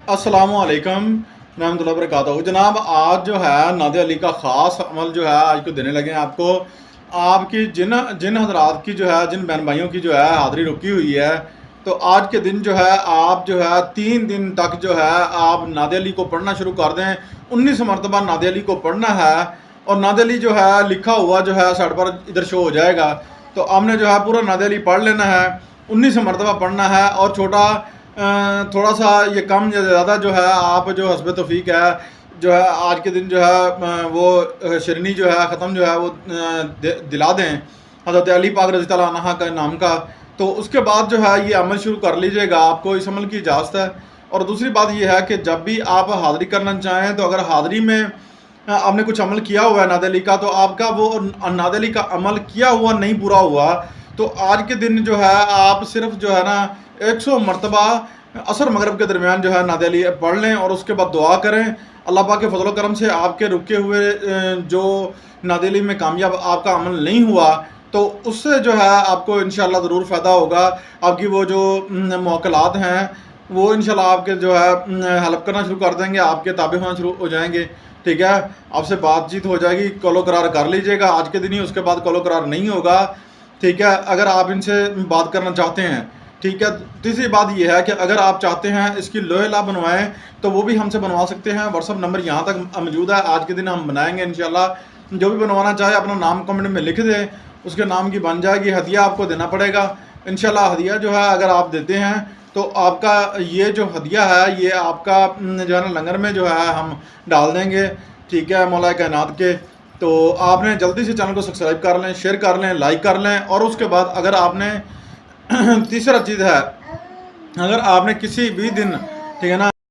अस्सलाम वालेकुम रहमतुल्लाहि व बरकातहू। जनाब आज जो है नादिया अली का ख़ास अमल जो है आज को देने लगे हैं आपको। आपकी जिन जिन हजरात की जो है जिन बहन भाइयों की जो है हाज़िरी रुकी हुई है, तो आज के दिन जो है आप जो है 3 दिन तक जो है आप नादिया अली को पढ़ना शुरू कर दें। 19 मरतबा नादिया अली को पढ़ना है और नादिया अली जो है लिखा हुआ जो है साइड पर इधर शो हो जाएगा। तो हमने जो है पूरा नादिया अली पढ़ लेना है, 19 मरतबा पढ़ना है। और छोटा थोड़ा सा ये कम या ज़्यादा जो है आप जो हस्ब तौफीक है जो है आज के दिन जो है वो शिरनी जो है ख़त्म जो है वो दिला दें हज़रत अली पाक रज़ी अल्लाह अन्हा का नाम का। तो उसके बाद जो है ये अमल शुरू कर लीजिएगा, आपको इस अमल की इजाज़त है। और दूसरी बात ये है कि जब भी आप हाज़िरी करना चाहें तो अगर हाज़िरी में आपने कुछ अमल किया हुआ है नादिया अली का, तो आपका वो नादिया अली का अमल किया हुआ नहीं पूरा हुआ, तो आज के दिन जो है आप सिर्फ जो है ना 100 मरतबा असर मगरब के दरमियान जो है नादिया अली पढ़ लें और उसके बाद दुआ करें। अल्लाह पाक के फजल करम से आपके रुके हुए जो नादिया अली में कामयाब आपका अमल नहीं हुआ, तो उससे जो है आपको इंशाअल्लाह ज़रूर फ़ायदा होगा। आपकी वो जो मुअक्कलात हैं वो इंशाअल्लाह आपके जो है हेल्प करना शुरू कर देंगे, आपके ताबे होना शुरू हो जाएंगे। ठीक है, आपसे बातचीत हो जाएगी, कौलो करार कर लीजिएगा आज के दिन ही, उसके बाद कौलो करार नहीं होगा। ठीक है, अगर आप इनसे बात करना चाहते हैं। ठीक है, तीसरी बात यह है कि अगर आप चाहते हैं इसकी लोहे ला बनवाएं तो वो भी हमसे बनवा सकते हैं। व्हाट्सअप नंबर यहाँ तक मौजूद है, आज के दिन हम बनाएंगे इंशाल्लाह। जो भी बनवाना चाहे अपना नाम कमेंट में लिख दें, उसके नाम की बन जाएगी। हदिया आपको देना पड़ेगा इंशाल्लाह। हदिया जो है अगर आप देते हैं तो आपका ये जो हदिया है ये आपका जो है ना लंगर में जो है हम डाल देंगे। ठीक है, मौला कायनात के। तो आपने जल्दी से चैनल को सब्सक्राइब कर लें, शेयर कर लें, लाइक कर लें। और उसके बाद अगर आपने तीसरा चीज़ है, अगर आपने किसी भी दिन ठीक है ना